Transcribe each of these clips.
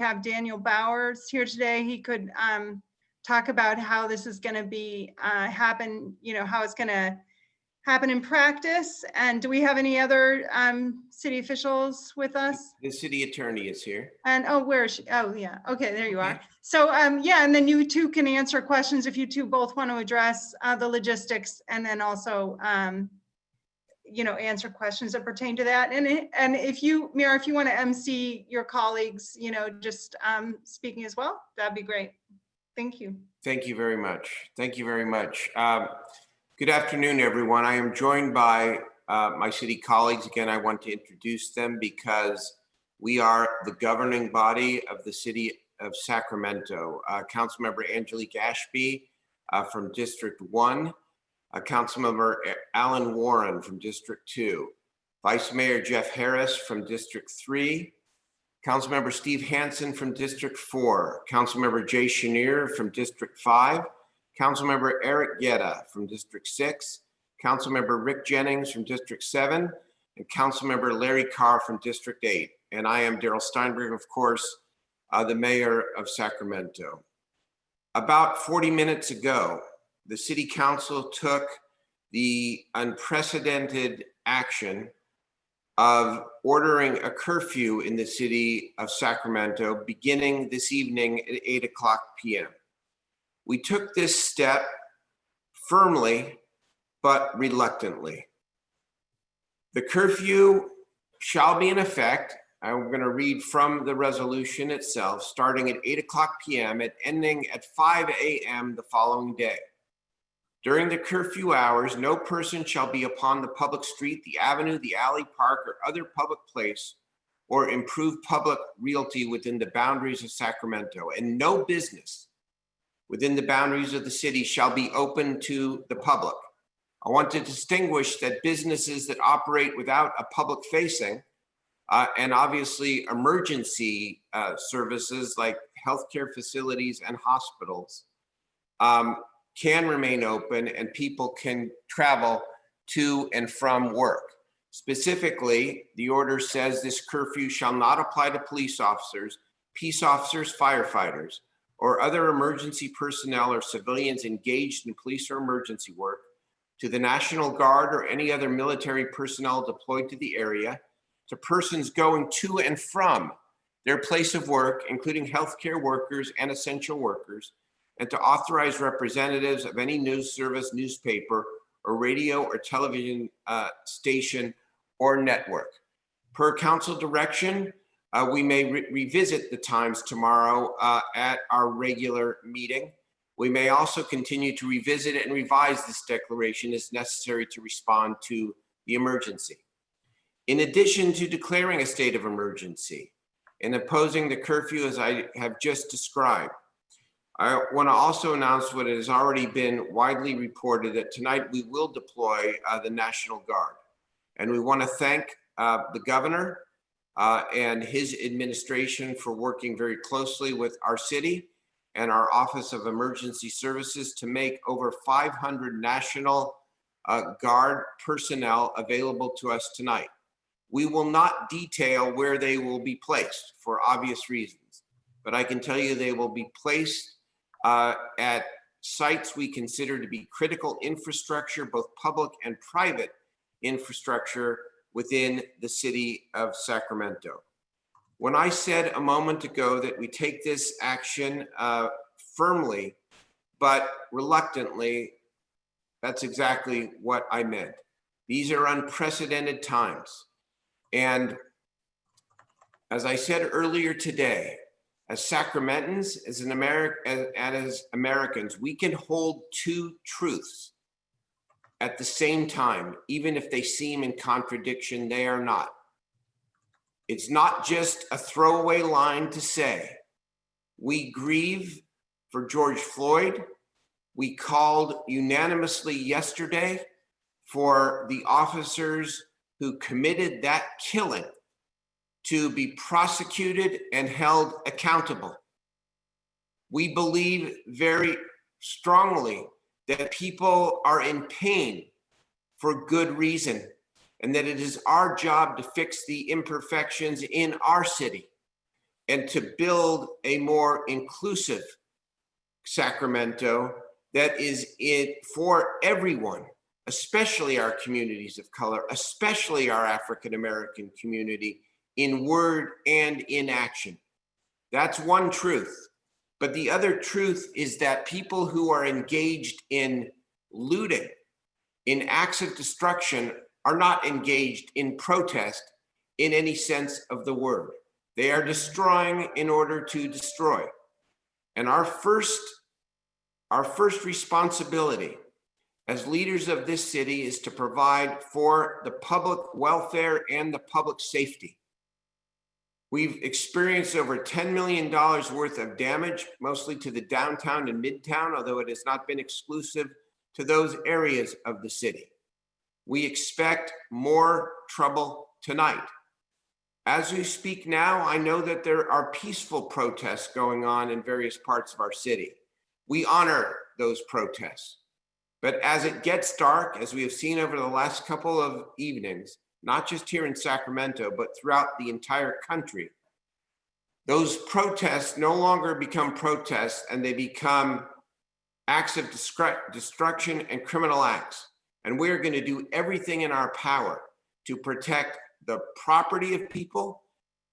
have Daniel Bowers here today. He could talk about how this is going to be happen, how it's going to happen in practice. And do we have any other city officials with us? The city attorney is here. And where is she? Oh, yeah. Okay, there you are. So yeah, and then you two can answer questions if you two both want to address the logistics, and then also answer questions that pertain to that. And if you, Mira, if you want to MC your colleagues, just speaking as well, that'd be great. Thank you. Thank you very much. Thank you very much. Good afternoon, everyone. I am joined by my city colleagues. Again, I want to introduce them because we are the governing body of the City of Sacramento. Councilmember Angelique Ashby from District 1, Councilmember Alan Warren from District 2, Vice Mayor Jeff Harris from District 3, Councilmember Steve Hansen from District 4, Councilmember Jay Chenier from District 5, Councilmember Eric Guetta from District 6, Councilmember Rick Jennings from District 7, and Councilmember Larry Carr from District 8. And I am Darrell Steinberg, of course, the mayor of Sacramento. About 40 minutes ago, the City Council took the unprecedented action of ordering a curfew in the city of Sacramento beginning this evening at 8:00 p.m. We took this step firmly, but reluctantly. The curfew shall be in effect. I'm going to read from the resolution itself, starting at 8:00 p.m. and ending at 5 a.m. the following day. During the curfew hours, no person shall be upon the public street, the avenue, the alley, park, or other public place, or improved public realty within the boundaries of Sacramento, and no business within the boundaries of the city shall be open to the public. I want to distinguish that businesses that operate without a public facing and obviously emergency services like healthcare facilities and hospitals can remain open, and people can travel to and from work. Specifically, the order says this curfew shall not apply to police officers, peace officers, firefighters, or other emergency personnel or civilians engaged in police or emergency work, to the National Guard or any other military personnel deployed to the area, to persons going to and from their place of work, including healthcare workers and essential workers, and to authorized representatives of any news service, newspaper, or radio or television station or network. Per council direction, we may revisit the times tomorrow at our regular meeting. We may also continue to revisit and revise this declaration as necessary to respond to the emergency. In addition to declaring a state of emergency and imposing the curfew as I have just described, I want to also announce what has already been widely reported, that tonight we will deploy the National Guard. And we want to thank the governor and his administration for working very closely with our city and our Office of Emergency Services to make over 500 National Guard personnel available to us tonight. We will not detail where they will be placed for obvious reasons, but I can tell you they will be placed at sites we consider to be critical infrastructure, both public and private infrastructure within the city of Sacramento. When I said a moment ago that we take this action firmly, but reluctantly, that's exactly what I meant. These are unprecedented times. And as I said earlier today, as Sacramentans, as Americans, we can hold two truths at the same time, even if they seem in contradiction, they are not. It's not just a throwaway line to say, we grieve for George Floyd. We called unanimously yesterday for the officers who committed that killing to be prosecuted and held accountable. We believe very strongly that people are in pain for good reason, and that it is our job to fix the imperfections in our city. and to build a more inclusive Sacramento that is for everyone, especially our communities of color, especially our African-American community, in word and in action. That's one truth. But the other truth is that people who are engaged in looting, in acts of destruction, are not engaged in protest in any sense of the word. They are destroying in order to destroy. And our first responsibility as leaders of this city is to provide for the public welfare and the public safety. We've experienced over $10 million worth of damage, mostly to the downtown and midtown, although it has not been exclusive to those areas of the city. We expect more trouble tonight. As we speak now, I know that there are peaceful protests going on in various parts of our city. We honor those protests. But as it gets dark, as we have seen over the last couple of evenings, not just here in Sacramento, but throughout the entire country, those protests no longer become protests, and they become acts of destruction and criminal acts. And we're going to do everything in our power to protect the property of people,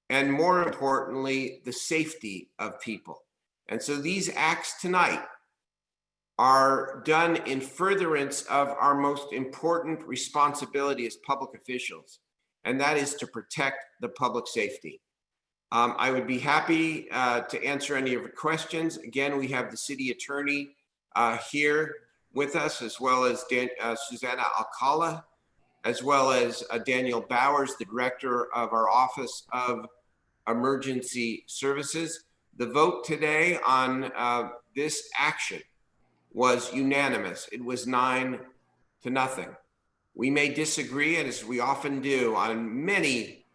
and more importantly, the safety of people. And so these acts tonight are done in furtherance of our most important responsibility as public officials, and that is to protect the public safety. I would be happy to answer any of your questions. Again, we have the city attorney here with us, as well as Susanna Alcala, as well as Daniel Bowers, the director of our Office of Emergency Services. The vote today on this action was unanimous. It was 9-0. We may disagree, and as we often do, on many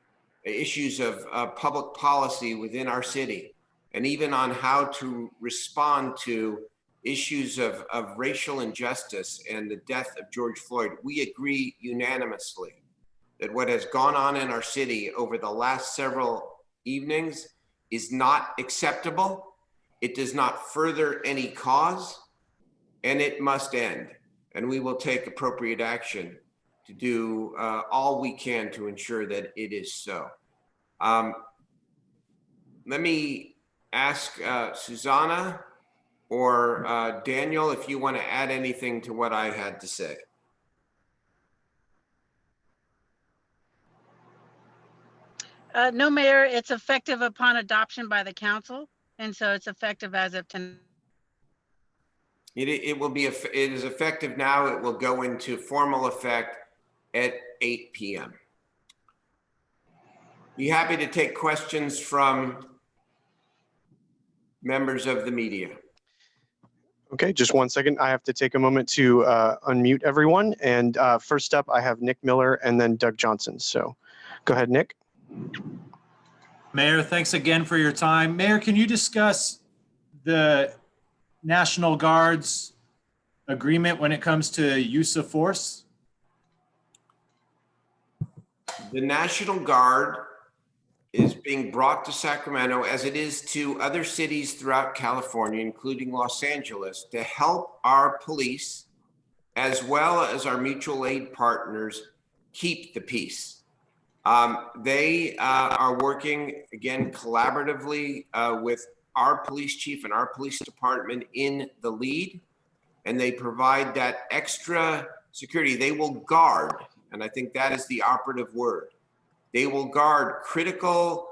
issues of public policy within our city, and even on how to respond to issues of racial injustice and the death of George Floyd. We agree unanimously that what has gone on in our city over the last several evenings is not acceptable. It does not further any cause, and it must end. And we will take appropriate action to do all we can to ensure that it is so. Let me ask Susanna or Daniel if you want to add anything to what I had to say. No, Mayor, it's effective upon adoption by the council, and so it's effective as of tonight. It is effective now. It will go into formal effect at 8 p.m. Be happy to take questions from members of the media. Okay, just 1 second. I have to take a moment to unmute everyone. And first up, I have Nick Miller and then Doug Johnson. So go ahead, Nick. Mayor, thanks again for your time. Mayor, can you discuss the National Guard's agreement when it comes to use of force? The National Guard is being brought to Sacramento, as it is to other cities throughout California, including Los Angeles, to help our police, as well as our mutual aid partners, keep the peace. They are working, again, collaboratively with our police chief and our police department in the lead, and they provide that extra security. They will guard, and I think that is the operative word. They will guard critical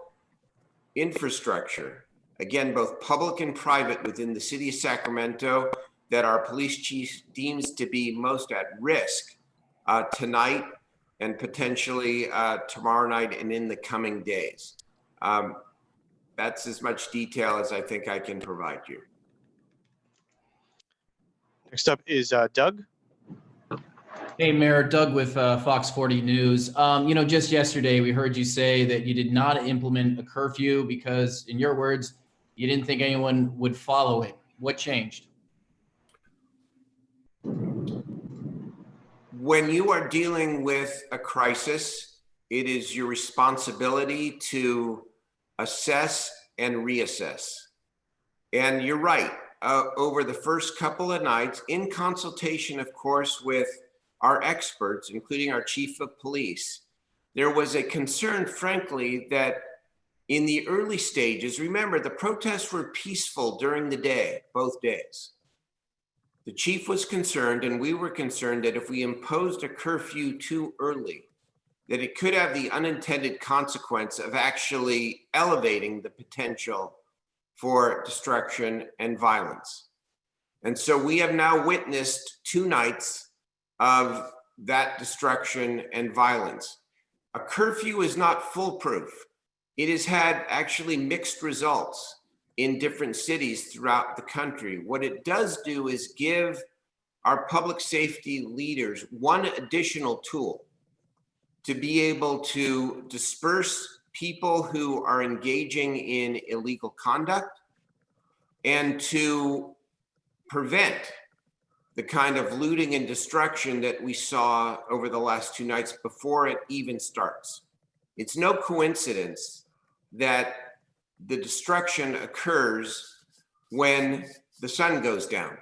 infrastructure, again, both public and private, within the city of Sacramento that our police chief deems to be most at risk tonight and potentially tomorrow night and in the coming days. That's as much detail as I think I can provide you. Next up is Doug. Hey, Mayor, Doug with Fox 40 News. Just yesterday, we heard you say that you did not implement a curfew because, in your words, you didn't think anyone would follow it. What changed? When you are dealing with a crisis, it is your responsibility to assess and reassess. And you're right, over the first couple of nights, in consultation, of course, with our experts, including our chief of police, there was a concern, frankly, that in the early stages, remember, the protests were peaceful during the day, both days. The chief was concerned, and we were concerned, that if we imposed a curfew too early, that it could have the unintended consequence of actually elevating the potential for destruction and violence. And so we have now witnessed 2 nights of that destruction and violence. A curfew is not foolproof. It has had actually mixed results in different cities throughout the country. What it does do is give our public safety leaders one additional tool to be able to disperse people who are engaging in illegal conduct and to prevent the kind of looting and destruction that we saw over the last 2 nights before it even starts. It's no coincidence that the destruction occurs when the sun goes down,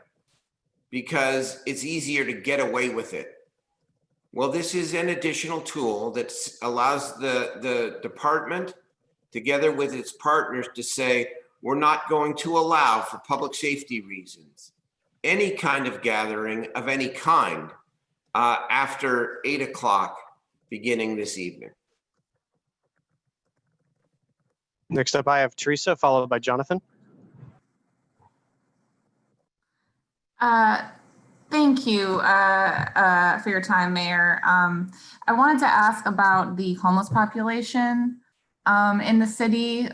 because it's easier to get away with it. Well, this is an additional tool that allows the department, together with its partners, to say, we're not going to allow, for public safety reasons, any kind of gathering of any kind after 8 o'clock beginning this evening. Next up, I have Teresa, followed by Jonathan. Thank you for your time, Mayor. I wanted to ask about the homeless population in the city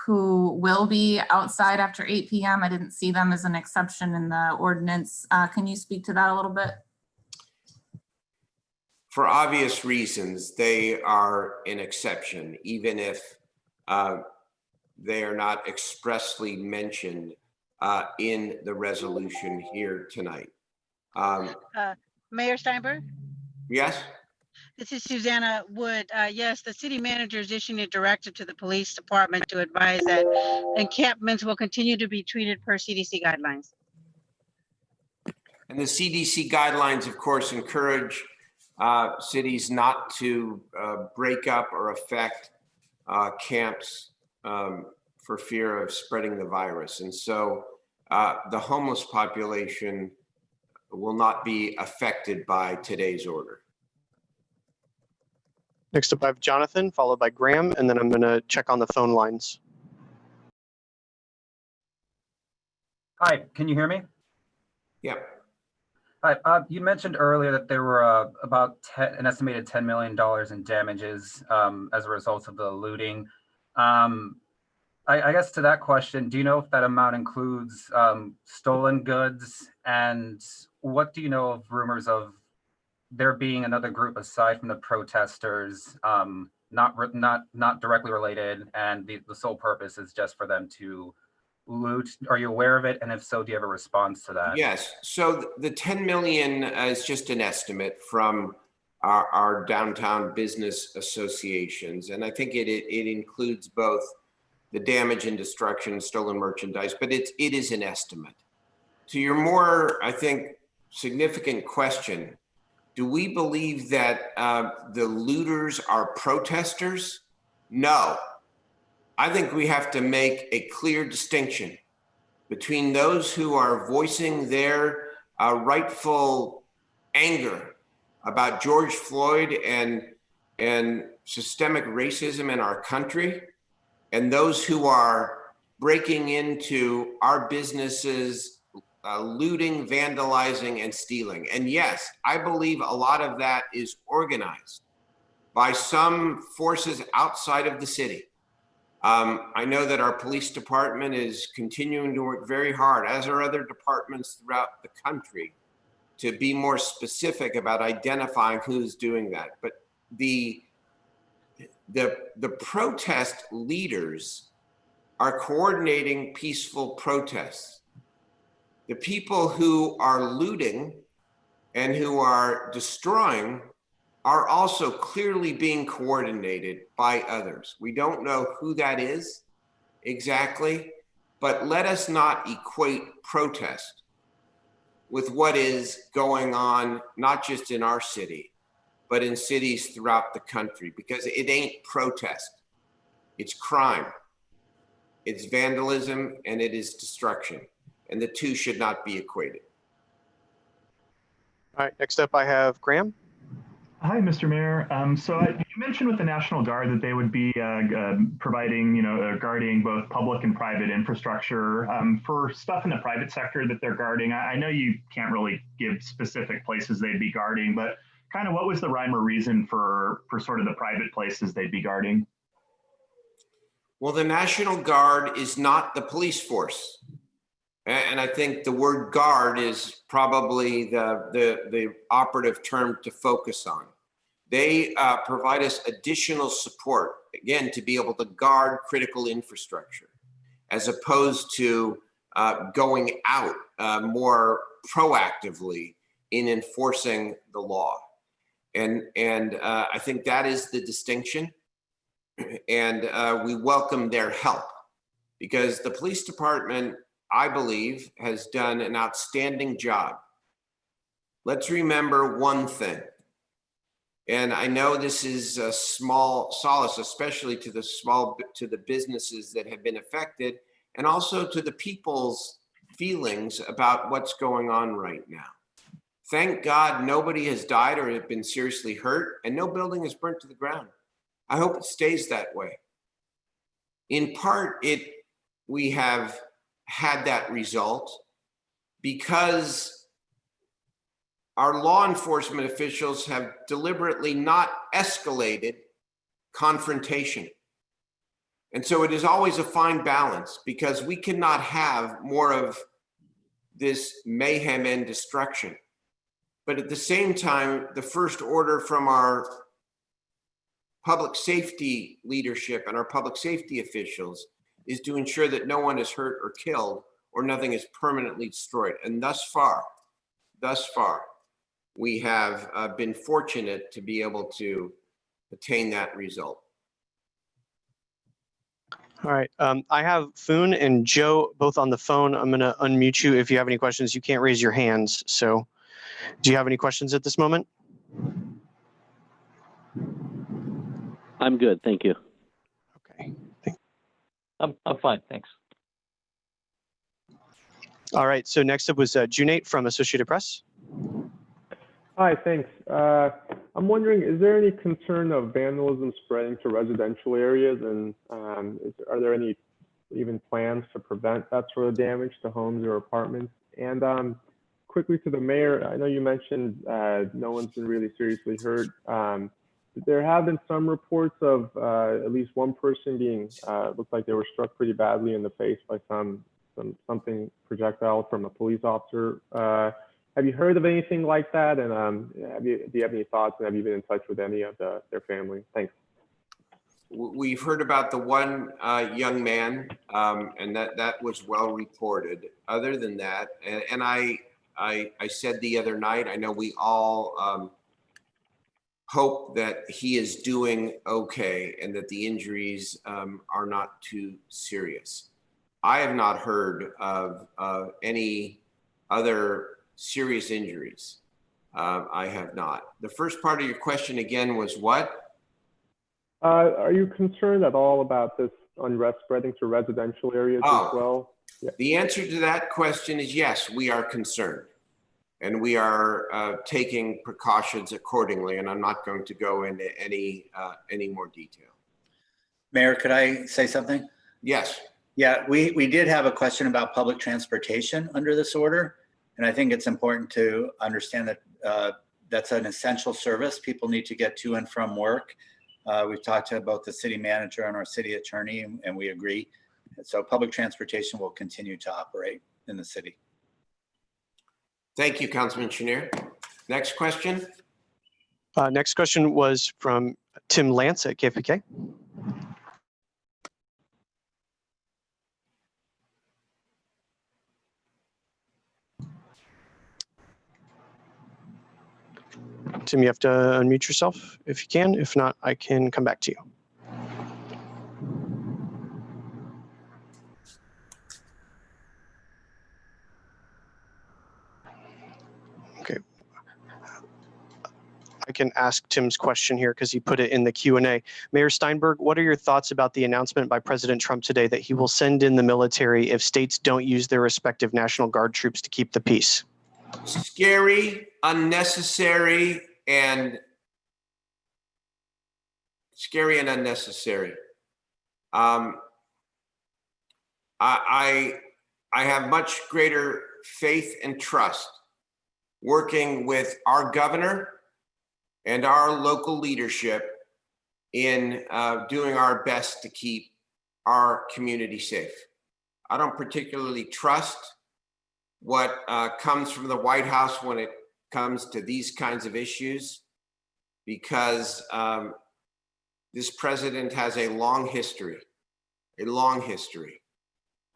who will be outside after 8 p.m. I didn't see them as an exception in the ordinance. Can you speak to that a little bit? For obvious reasons, they are an exception, even if they are not expressly mentioned in the resolution here tonight. Mayor Steinberg? Yes? This is Susanna Wood. Yes, the city manager is issuing a directive to the police department to advise that encampments will continue to be treated per CDC guidelines. And the CDC guidelines, of course, encourage cities not to break up or affect camps for fear of spreading the virus. And so the homeless population will not be affected by today's order. Next up, I have Jonathan, followed by Graham, and then I'm going to check on the phone lines. Hi, can you hear me? Yeah. Hi, you mentioned earlier that there were about an estimated $10 million in damages as a result of the looting. I guess to that question, do you know if that amount includes stolen goods? And what do you know of rumors of there being another group aside from the protesters, not directly related, and the sole purpose is just for them to loot? Are you aware of it? And if so, do you have a response to that? Yes. So the 10 million is just an estimate from our downtown business associations. And I think it includes both the damage and destruction and stolen merchandise, but it is an estimate. To your more, I think, significant question, do we believe that the looters are protesters? No. I think we have to make a clear distinction between those who are voicing their rightful anger about George Floyd and systemic racism in our country, and those who are breaking into our businesses, looting, vandalizing, and stealing. And yes, I believe a lot of that is organized by some forces outside of the city. I know that our police department is continuing to work very hard, as are other departments throughout the country, to be more specific about identifying who's doing that. But the protest leaders are coordinating peaceful protests. The people who are looting and who are destroying are also clearly being coordinated by others. We don't know who that is. exactly, but let us not equate protest with what is going on, not just in our city, but in cities throughout the country, because it ain't protest. It's crime, it's vandalism, and it is destruction. And the two should not be equated. All right, next up I have Graham. Hi, Mr. Mayor. You mentioned with the National Guard that they would be providing, guarding both public and private infrastructure. For stuff in the private sector that they're guarding, I know you can't really give specific places they'd be guarding, but kind of what was the rhyme or reason for sort of the private places they'd be guarding? Well, the National Guard is not the police force. And I think the word guard is probably the operative term to focus on. They provide us additional support, again, to be able to guard critical infrastructure, as opposed to going out more proactively in enforcing the law. And I think that is the distinction. And we welcome their help, because the police department, I believe, has done an outstanding job. Let's remember one thing, and I know this is a small solace, especially to the businesses that have been affected, and also to the people's feelings about what's going on right now. Thank God nobody has died or have been seriously hurt, and no building is burnt to the ground. I hope it stays that way. In part, we have had that result because our law enforcement officials have deliberately not escalated confrontation. And so it is always a fine balance, because we cannot have more of this mayhem and destruction. But at the same time, the first order from our public safety leadership and our public safety officials is to ensure that no one is hurt or killed, or nothing is permanently destroyed. And thus far, we have been fortunate to be able to attain that result. All right, I have Foon and Joe both on the phone. I'm gonna unmute you. If you have any questions, you can't raise your hands. So do you have any questions at this moment? I'm good, thank you. Okay. I'm fine, thanks. All right, so next up was Junate from Associated Press. Hi, thanks. I'm wondering, is there any concern of vandalism spreading to residential areas, and are there any even plans to prevent that sort of damage to homes or apartments? And quickly to the mayor, I know you mentioned no one's been really seriously hurt. There have been some reports of at least one person being looked like they were struck pretty badly in the face by something projectile from a police officer. Have you heard of anything like that? And do you have any thoughts? And have you been in touch with any of their family? Thanks. We've heard about the one young man, and that was well reported. Other than that, and I said the other night, I know we all hope that he is doing okay and that the injuries are not too serious. I have not heard of any other serious injuries. I have not. The first part of your question again was what? Are you concerned at all about this unrest spreading to residential areas as well? Yeah. The answer to that question is yes, we are concerned. And we are taking precautions accordingly. And I'm not going to go into any more detail. Mayor, could I say something? Yes. Yeah, we did have a question about public transportation under this order. And I think it's important to understand that that's an essential service. People need to get to and from work. We've talked to both the city manager and our city attorney, and we agree. So public transportation will continue to operate in the city. Thank you, Councilman Chenier. Next question. Next question was from Tim Lance at KFK. Tim, you have to unmute yourself if you can. If not, I can come back to you. can ask Tim's question here because he put it in the Q&A. Mayor Steinberg, what are your thoughts about the announcement by President Trump today that he will send in the military if states don't use their respective National Guard troops to keep the peace? Scary, unnecessary, and unnecessary. I have much greater faith and trust working with our governor and our local leadership in doing our best to keep our community safe. I don't particularly trust what comes from the White House when it comes to these kinds of issues, because this president has a long history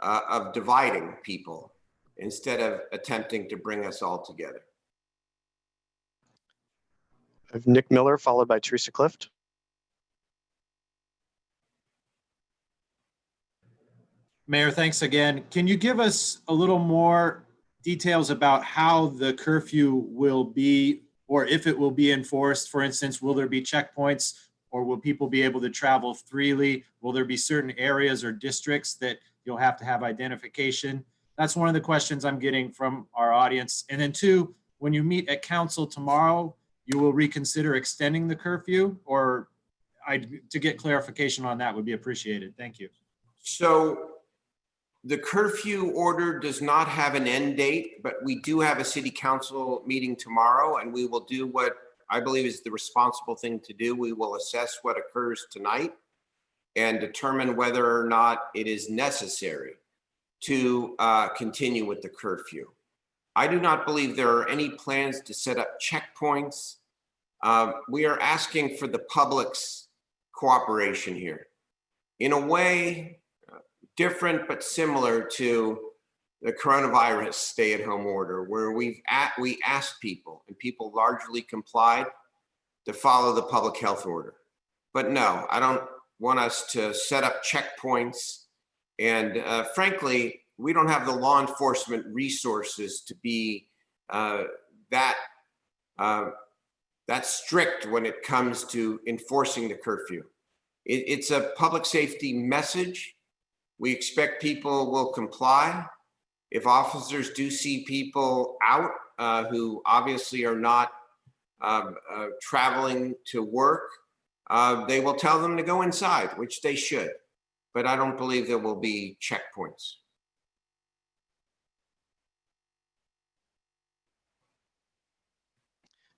of dividing people instead of attempting to bring us all together. I have Nick Miller, followed by Teresa Clift. Mayor, thanks again. Can you give us a little more details about how the curfew will be, or if it will be enforced? For instance, will there be checkpoints, or will people be able to travel freely? Will there be certain areas or districts that you'll have to have identification? That's one of the questions I'm getting from our audience. And then two, when you meet at council tomorrow, you will reconsider extending the curfew, or to get clarification on that would be appreciated. Thank you. So the curfew order does not have an end date, but we do have a city council meeting tomorrow, and we will do what I believe is the responsible thing to do. We will assess what occurs tonight and determine whether or not it is necessary to continue with the curfew. I do not believe there are any plans to set up checkpoints. We are asking for the public's cooperation here. In a way, different but similar to the coronavirus stay-at-home order, where we asked people, and people largely complied, to follow the public health order. But no, I don't want us to set up checkpoints. And frankly, we don't have the law enforcement resources to be that strict when it comes to enforcing the curfew. It's a public safety message. We expect people will comply. If officers do see people out who obviously are not traveling to work, they will tell them to go inside, which they should. But I don't believe there will be checkpoints.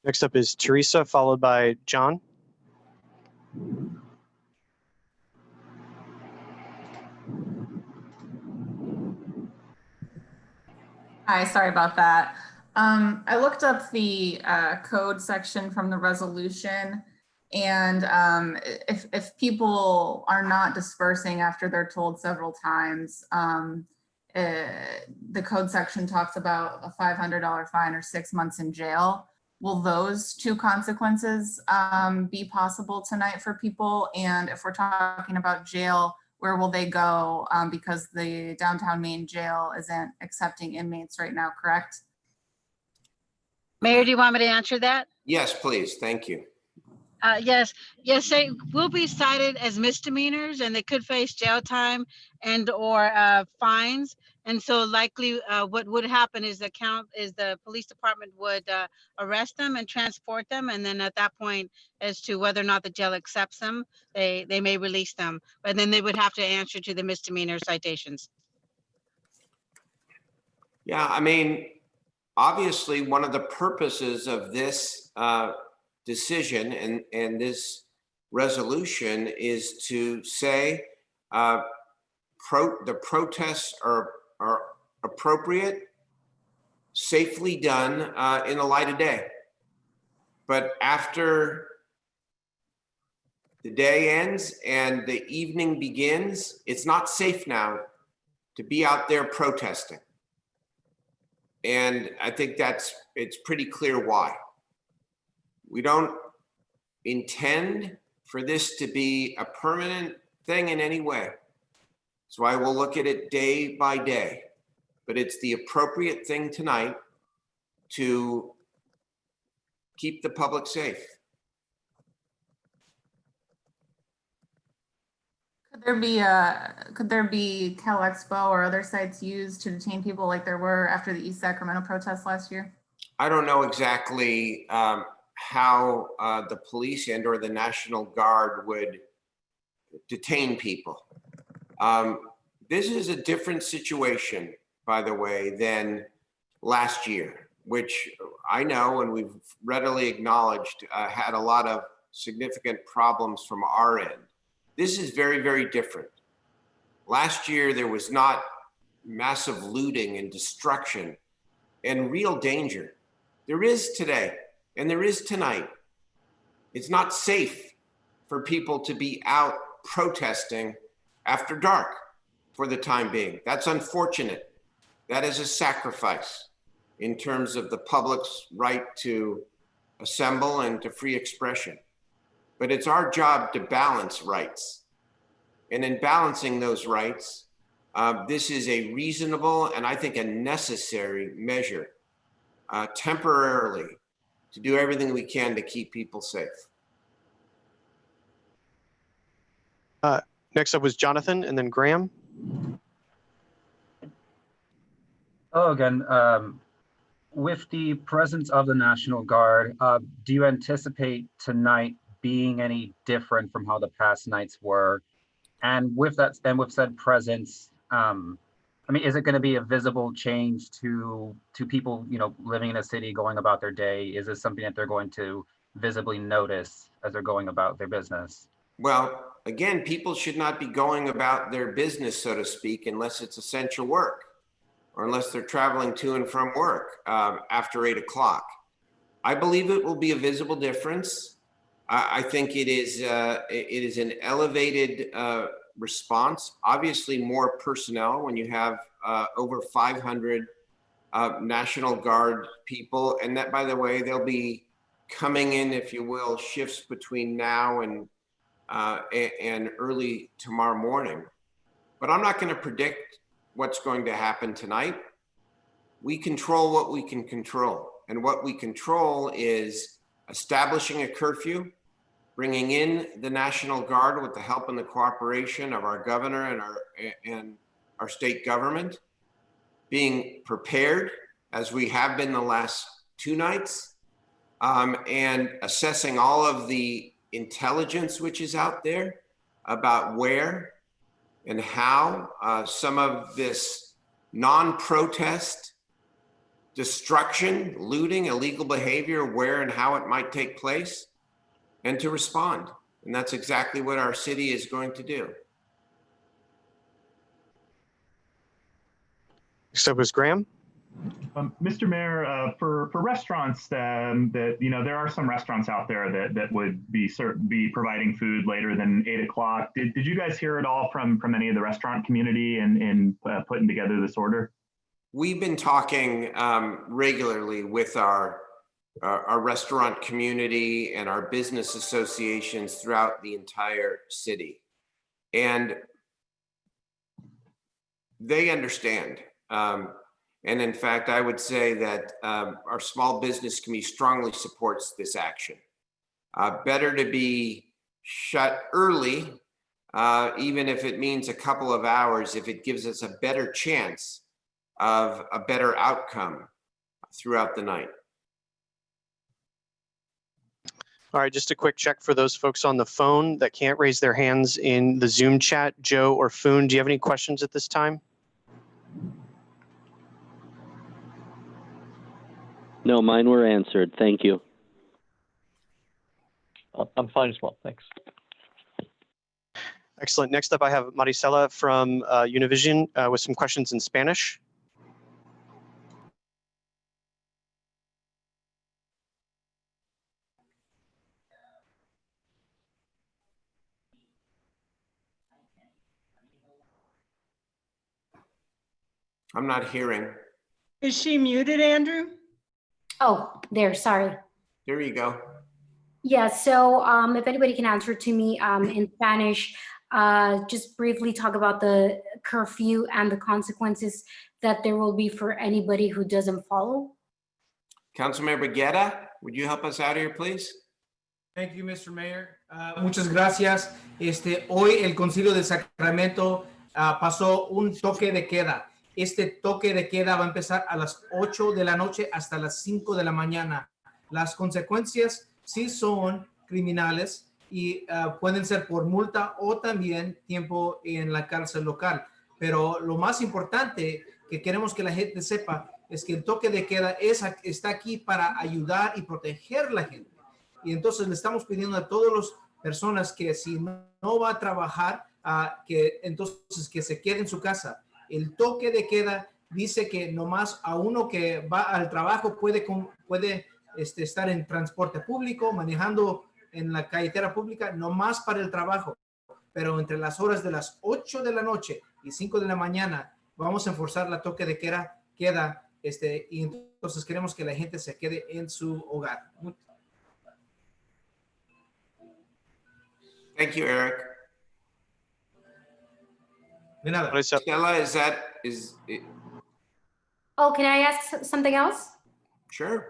Next up is Teresa, followed by John. Hi, sorry about that. I looked up the code section from the resolution, and if people are not dispersing after they're told several times, the code section talks about a $500 fine or 6 months in jail. Will those two consequences be possible tonight for people? And if we're talking about jail, where will they go? Because the downtown main jail isn't accepting inmates right now, correct? Mayor, do you want me to answer that? Yes, please. Thank you. Yes, they will be cited as misdemeanors, and they could face jail time and or fines. And so likely what would happen is the police department would arrest them and transport them. And then at that point, as to whether or not the jail accepts them, they may release them. But then they would have to answer to the misdemeanor citations. Yeah, I mean, obviously, one of the purposes of this decision and this resolution is to say the protests are appropriate, safely done in the light of day. But after the day ends and the evening begins, it's not safe now to be out there protesting. And I think it's pretty clear why. We don't intend for this to be a permanent thing in any way. That's why we'll look at it day by day. But it's the appropriate thing tonight to keep the public safe. Could there be Cal Expo or other sites used to detain people like there were after the East Sacramento protests last year? I don't know exactly how the police and or the National Guard would detain people. This is a different situation, by the way, than last year, which I know and we've readily acknowledged had a lot of significant problems from our end. This is very, very different. Last year, there was not massive looting and destruction and real danger. There is today, and there is tonight. It's not safe for people to be out protesting after dark for the time being. That's unfortunate. That is a sacrifice in terms of the public's right to assemble and to free expression. But it's our job to balance rights. And in balancing those rights, this is a reasonable and I think a necessary measure temporarily to do everything we can to keep people safe. Next up was Jonathan and then Graham. Hello again. With the presence of the National Guard, do you anticipate tonight being any different from how the past nights were? And with that, and with said presence, I mean, is it going to be a visible change to people, you know, living in a city, going about their day? Is this something that they're going to visibly notice as they're going about their business? Well, again, people should not be going about their business, so to speak, unless it's essential work or unless they're traveling to and from work after 8 o'clock. I believe it will be a visible difference. I think it is an elevated response, obviously more personnel when you have over 500 National Guard people. And that, by the way, they'll be coming in, if you will, shifts between now and early tomorrow morning. But I'm not going to predict what's going to happen tonight. We control what we can control. And what we control is establishing a curfew, bringing in the National Guard with the help and the cooperation of our governor and our state government, being prepared as we have been the last 2 nights, and assessing all of the intelligence which is out there about where and how some of this non-protest destruction, looting, illegal behavior, where and how it might take place, and to respond. And that's exactly what our city is going to do. Next up was Graham. Mr. Mayor, for restaurants that, you know, there are some restaurants out there that would be providing food later than 8 o'clock. Did you guys hear it all from any of the restaurant community in putting together this order? We've been talking regularly with our restaurant community and our business associations throughout the entire city. And they understand. And in fact, I would say that our small business committee strongly supports this action. Better to be shut early, even if it means a couple of hours, if it gives us a better chance of a better outcome throughout the night. All right, just a quick check for those folks on the phone that can't raise their hands in the Zoom chat. Joe or Foon, do you have any questions at this time? No, mine were answered. Thank you. I'm fine as well. Thanks. Excellent. Next up, I have Maricela from Univision with some questions in Spanish. I'm not hearing. Is she muted, Andrew? Oh, there, sorry. There you go. Yeah, so if anybody can answer to me in Spanish, just briefly talk about the curfew and the consequences that there will be for anybody who doesn't follow. Councilmember Guerra, would you help us out here, please? Thank you, Mr. Mayor. Muchas gracias. Hoy el Concilio de Sacramento pasó un toque de queda. Este toque de queda va a empezar a las 8 de la noche hasta las 5 de la mañana. Las consecuencias sí son criminales y pueden ser por multa o también tiempo en la cárcel local. Pero lo más importante que queremos que la gente sepa es que el toque de queda está aquí para ayudar y proteger a la gente. Y entonces le estamos pidiendo a todas las personas que si no va a trabajar, que entonces que se quede en su casa. El toque de queda dice que nomás a uno que va al trabajo puede estar en transporte público, manejando en la carretera pública, nomás para el trabajo. Pero entre las horas de las 8 de la noche y 5 de la mañana vamos a enforzar la toque de queda, y entonces queremos que la gente se quede en su hogar. Thank you, Eric. De nada. Stella, Oh, can I ask something else? Sure.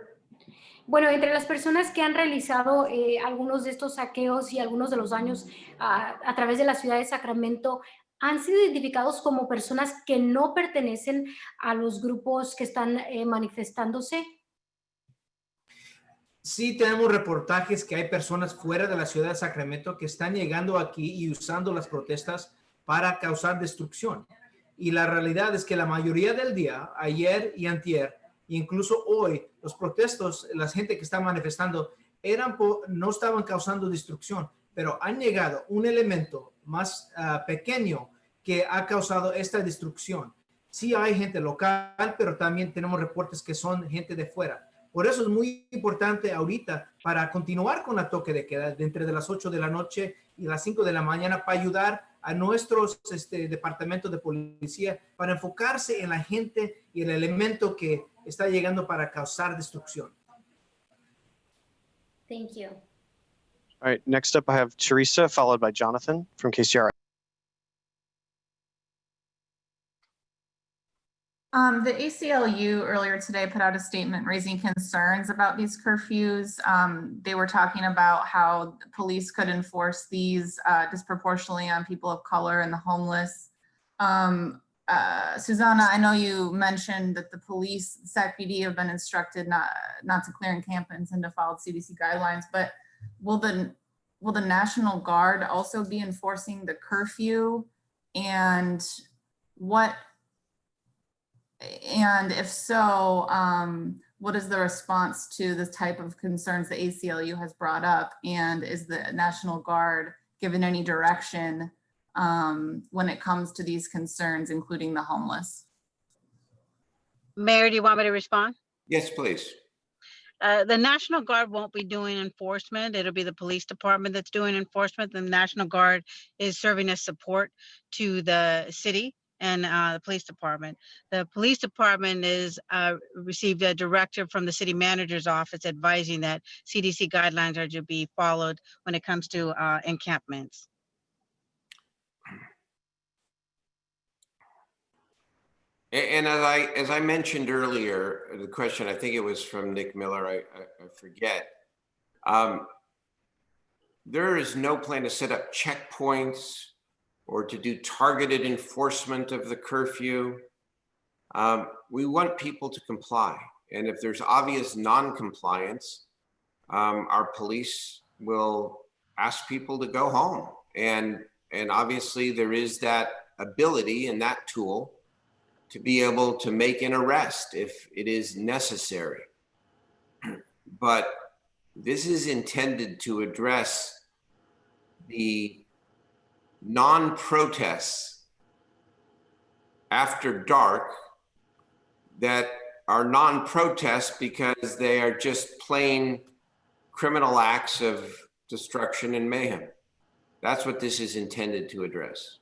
Bueno, entre las personas que han realizado algunos de estos saqueos y algunos de los daños a través de la ciudad de Sacramento, ¿han sido identificados como personas que no pertenecen a los grupos que están manifestándose? Sí, tenemos reportajes que hay personas fuera de la ciudad de Sacramento que están llegando aquí y usando las protestas para causar destrucción. Y la realidad es que la mayoría del día, ayer y antier, incluso hoy, los protestos, la gente que está manifestando, no estaban causando destrucción, pero han llegado un elemento más pequeño que ha causado esta destrucción. Sí hay gente local, pero también tenemos reportes que son gente de fuera. Por eso es muy importante ahorita para continuar con la toque de queda entre las 8 de la noche y las 5 de la mañana para ayudar a nuestros departamentos de policía para enfocarse en la gente y el elemento que está llegando para causar destrucción. Thank you. All right, next up I have Teresa, followed by Jonathan from KCRA. The ACLU earlier today put out a statement raising concerns about these curfews. They were talking about how the police could enforce these disproportionately on people of color and the homeless. Susanna, I know you mentioned that the police, SACPD, have been instructed not to clear encampments and to follow CDC guidelines, but will the National Guard also be enforcing the curfew? And if so, what is the response to this type of concerns the ACLU has brought up? And is the National Guard given any direction when it comes to these concerns, including the homeless? Mayor, do you want me to respond? Yes, please. The National Guard won't be doing enforcement. It'll be the police department that's doing enforcement. The National Guard is serving as support to the city and the police department. The police department is received a directive from the city manager's office advising that CDC guidelines are to be followed when it comes to encampments. And as I mentioned earlier, the question, I think it was from Nick Miller, I forget. There is no plan to set up checkpoints or to do targeted enforcement of the curfew. We want people to comply. And if there's obvious non-compliance, our police will ask people to go home. And obviously there is that ability and that tool to be able to make an arrest if it is necessary. But this is intended to address the non-protests after dark that are non-protests because they are just plain criminal acts of destruction and mayhem. That's what this is intended to address.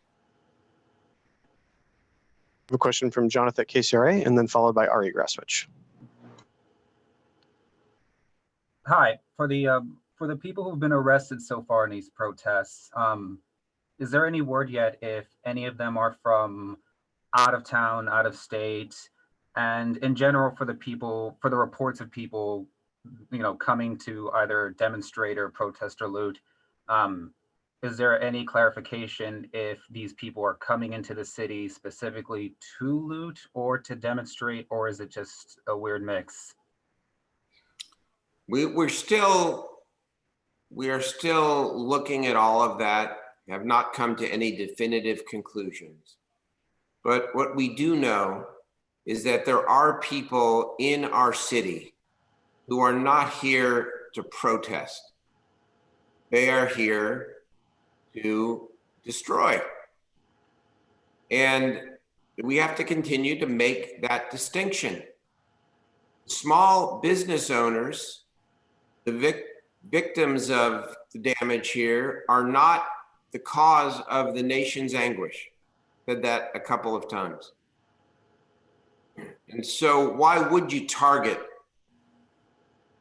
A question from Jonathan at KCRA, and then followed by Ari Graswich. Hi, for the people who've been arrested so far in these protests, is there any word yet if any of them are from out of town, out of state, and in general for the reports of people coming to either demonstrate or protest or loot. Is there any clarification if these people are coming into the city specifically to loot or to demonstrate, or is it just a weird mix? We are still looking at all of that, have not come to any definitive conclusions. But what we do know is that there are people in our city who are not here to protest. They are here to destroy. And we have to continue to make that distinction. Small business owners, the victims of the damage here, are not the cause of the nation's anguish. Said that a couple of times. And so why would you target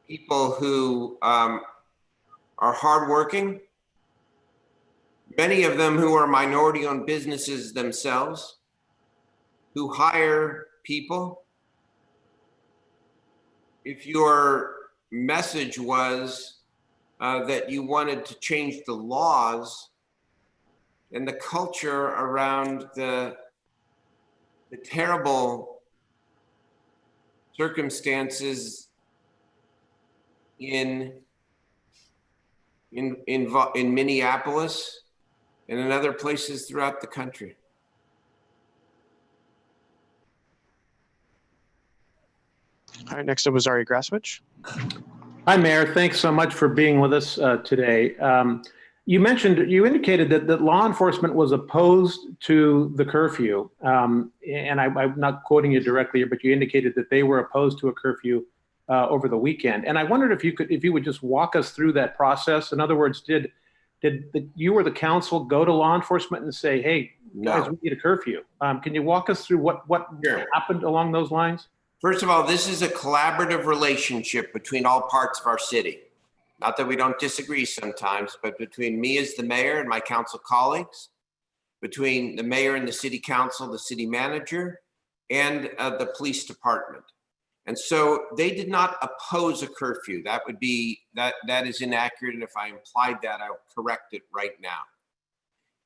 people who are hardworking, many of them who are minority-owned businesses themselves, who hire people? If your message was that you wanted to change the laws and the culture around the terrible circumstances in Minneapolis and in other places throughout the country. All right, next up was Ari Graswich. Hi, Mayor. Thanks so much for being with us today. You indicated that law enforcement was opposed to the curfew. And I'm not quoting you directly here, but you indicated that they were opposed to a curfew over the weekend. And I wondered if you would just walk us through that process. In other words, did you or the council go to law enforcement and say, hey, guys, we need a curfew? Can you walk us through what happened along those lines? First of all, this is a collaborative relationship between all parts of our city. Not that we don't disagree sometimes, but between me as the mayor and my council colleagues, between the mayor and the city council, the city manager, and the police department. And so they did not oppose a curfew. That is inaccurate. And if I implied that, I'll correct it right now.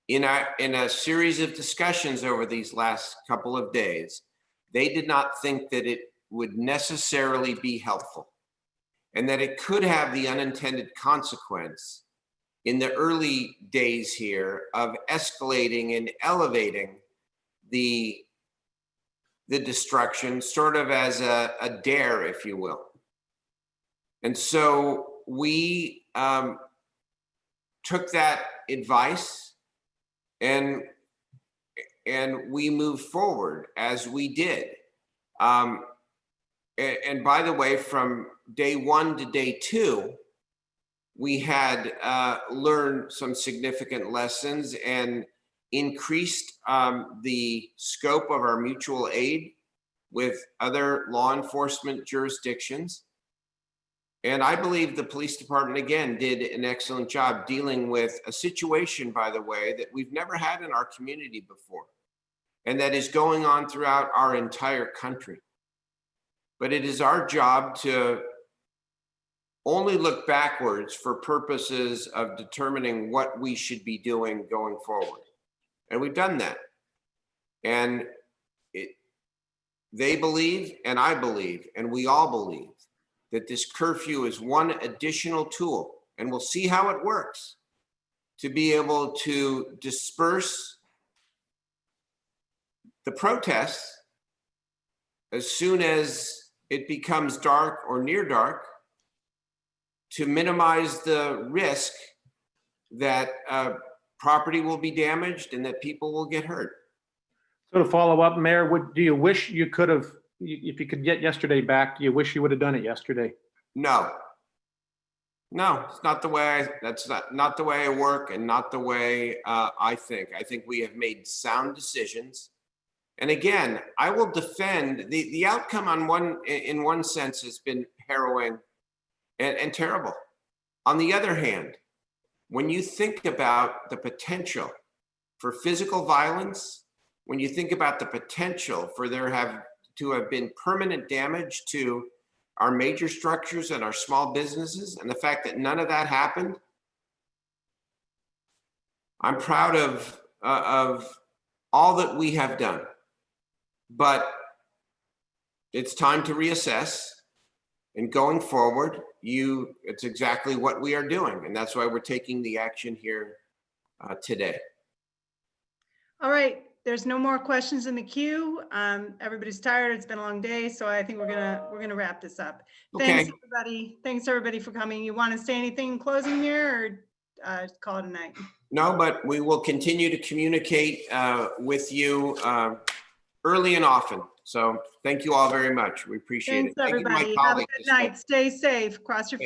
In a series of discussions over these last couple of days, they did not think that it would necessarily be helpful and that it could have the unintended consequence in the early days here of escalating and elevating the destruction, sort of as a dare, if you will. And so we took that advice and we moved forward as we did. And by the way, from day one to day two, we had learned some significant lessons and increased the scope of our mutual aid with other law enforcement jurisdictions. And I believe the police department, again, did an excellent job dealing with a situation, by the way, that we've never had in our community before, and that is going on throughout our entire country. But it is our job to only look backwards for purposes of determining what we should be doing going forward. And we've done that. And they believe, and I believe, and we all believe, that this curfew is one additional tool, and we'll see how it works, to be able to disperse the protests as soon as it becomes dark or near dark, to minimize the risk that property will be damaged and that people will get hurt. So to follow up, Mayor, do you wish you could have, if you could get yesterday back, do you wish you would have done it yesterday? No, it's not the way that's not the way I work and not the way I think. I think we have made sound decisions. And again, I will defend the outcome in one sense has been harrowing and terrible. On the other hand, when you think about the potential for physical violence, when you think about the potential for there to have been permanent damage to our major structures and our small businesses, and the fact that none of that happened. I'm proud of all that we have done, but it's time to reassess. And going forward, it's exactly what we are doing, and that's why we're taking the action here today. All right, there's no more questions in the queue. Everybody's tired. It's been a long day, so I think we're gonna wrap this up. Thanks, Okay. everybody. Thanks, everybody, for coming. You want to say anything in closing here, or call it a night? No, but we will continue to communicate with you early and often. So thank you all very much. We appreciate Thanks, it. Thank you to my everybody. Have a colleagues good as well. night. Stay safe. Cross your